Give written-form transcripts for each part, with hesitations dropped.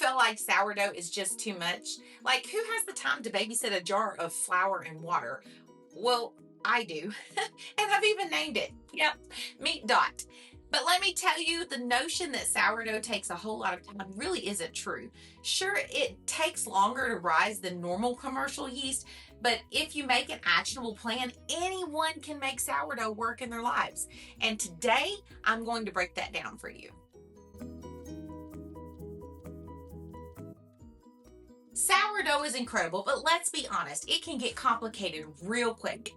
feel like sourdough is just too much? Like, who has the time to babysit a jar of flour and water? Well, I do. And I've even named it. Yep, Meet Dot. But let me tell you, the notion that sourdough takes a whole lot of time really isn't true. Sure, it takes longer to rise than normal commercial yeast, but if you make an actionable plan, anyone can make sourdough work in their lives. And today, I'm going to break that down for you. Sourdough is incredible, but let's be honest, it can get complicated real quick.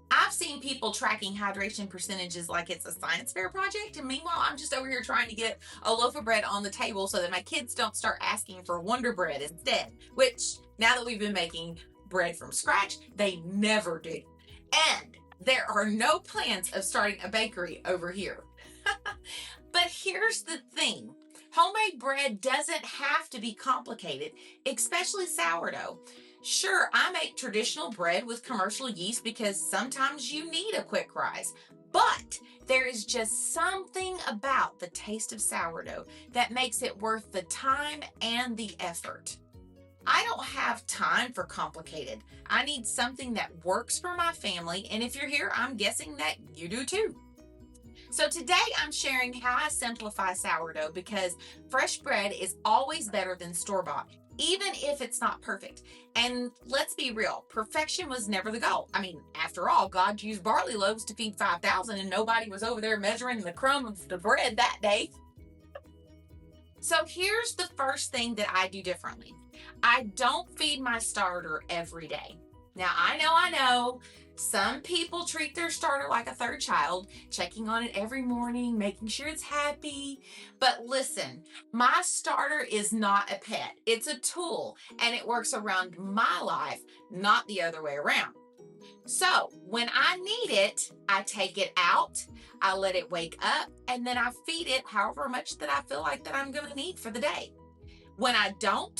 I've seen people tracking hydration percentages like it's a science fair project, and meanwhile, I'm just over here trying to get a loaf of bread on the table so that my kids don't start asking for Wonder Bread instead, which, now that we've been making bread from scratch, they never do. And there are no plans of starting a bakery over here. But here's the thing. Homemade bread doesn't have to be complicated, especially sourdough. Sure, I make traditional bread with commercial yeast because sometimes you need a quick rise, but there is just something about the taste of sourdough that makes it worth the time and the effort. I don't have time for complicated. I need something that works for my family, and if you're here, I'm guessing that you do too. So today I'm sharing how I simplify sourdough because fresh bread is always better than store-bought, even if it's not perfect. And let's be real, perfection was never the goal. I mean, after all, God used barley loaves to feed 5,000 and nobody was over there measuring the crumb of the bread that day. So here's the first thing that I do differently. I don't feed my starter every day. Now, I know, some people treat their starter like a third child, checking on it every morning, making sure it's happy. But listen, my starter is not a pet. It's a tool, and it works around my life, not the other way around. So when I need it, I take it out, I let it wake up, and then I feed it however much that I feel like that I'm going to need for the day. When I don't,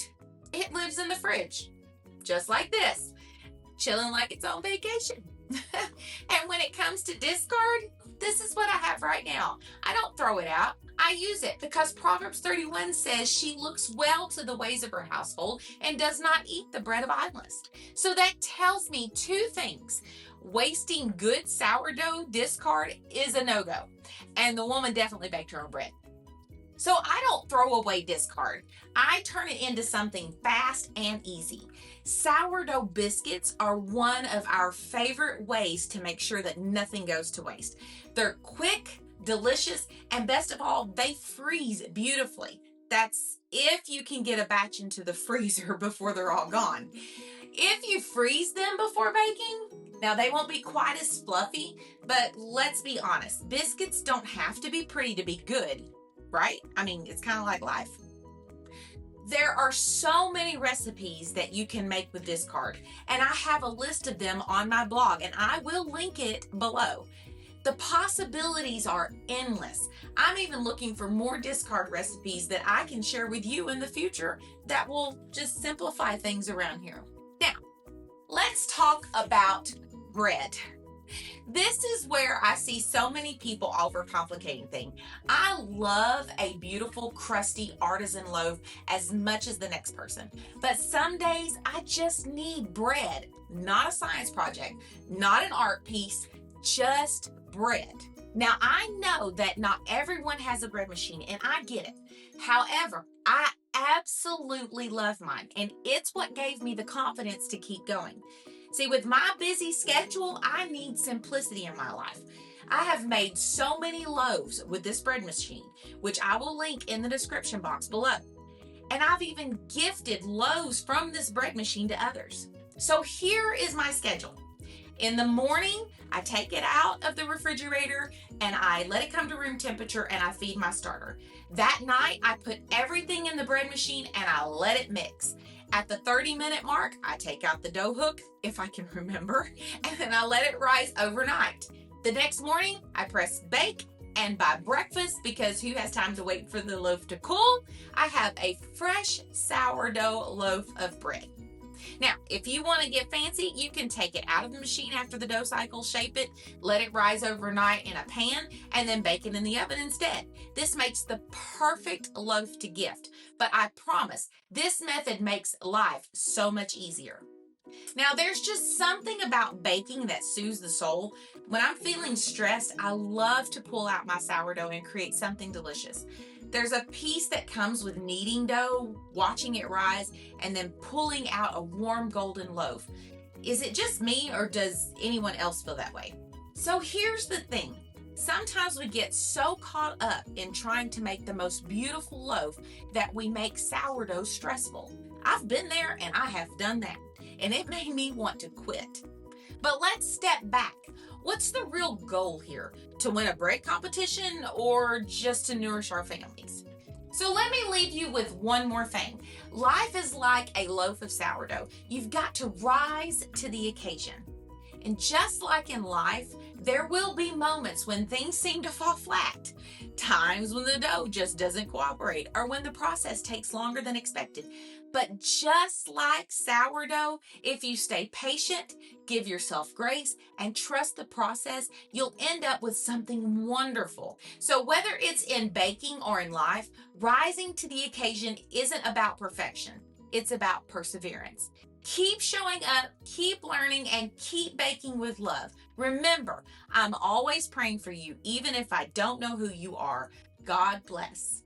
it lives in the fridge, just like this, chilling like it's on vacation. And when it comes to discard, this is what I have right now. I don't throw it out. I use it because Proverbs 31 says she looks well to the ways of her household and does not eat the bread of idleness. So that tells me two things. Wasting good sourdough discard is a no-go. And the woman definitely baked her own bread. So I don't throw away discard. I turn it into something fast and easy. Sourdough biscuits are one of our favorite ways to make sure that nothing goes to waste. They're quick, delicious, and best of all, they freeze beautifully. That's if you can get a batch into the freezer before they're all gone. If you freeze them before baking, now they won't be quite as fluffy, but let's be honest, biscuits don't have to be pretty to be good, right? I mean, it's kind of like life. There are so many recipes that you can make with discard, and I have a list of them on my blog, and I will link it below. The possibilities are endless. I'm even looking for more discard recipes that I can share with you in the future that will just simplify things around here. Now, let's talk about bread. This is where I see so many people overcomplicating things. I love a beautiful, crusty artisan loaf as much as the next person. But some days I just need bread, not a science project, not an art piece, just bread. Now, I know that not everyone has a bread machine, and I get it. However, I absolutely love mine, and it's what gave me the confidence to keep going. See, with my busy schedule, I need simplicity in my life. I have made so many loaves with this bread machine, which I will link in the description box below. And I've even gifted loaves from this bread machine to others. So here is my schedule. In the morning, I take it out of the refrigerator and I let it come to room temperature and I feed my starter. That night, I put everything in the bread machine and I let it mix. At the 30-minute mark, I take out the dough hook, if I can remember, and then I let it rise overnight. The next morning, I press bake, and by breakfast, because who has time to wait for the loaf to cool, I have a fresh sourdough loaf of bread. Now, if you want to get fancy, you can take it out of the machine after the dough cycle, shape it, let it rise overnight in a pan, and then bake it in the oven instead. This makes the perfect loaf to gift, but I promise this method makes life so much easier. Now, there's just something about baking that soothes the soul. When I'm feeling stressed, I love to pull out my sourdough and create something delicious. There's a peace that comes with kneading dough, watching it rise, and then pulling out a warm golden loaf. Is it just me, or does anyone else feel that way? So here's the thing. Sometimes we get so caught up in trying to make the most beautiful loaf that we make sourdough stressful. I've been there and I have done that, and it made me want to quit. But let's step back. What's the real goal here? To win a bread competition or just to nourish our families? So let me leave you with one more thing. Life is like a loaf of sourdough. You've got to rise to the occasion. And just like in life, there will be moments when things seem to fall flat. Times when the dough just doesn't cooperate, or when the process takes longer than expected. But just like sourdough, if you stay patient, give yourself grace, and trust the process, you'll end up with something wonderful. So whether it's in baking or in life, rising to the occasion isn't about perfection. It's about perseverance. Keep showing up, keep learning, and keep baking with love. Remember, I'm always praying for you, even if I don't know who you are. God bless.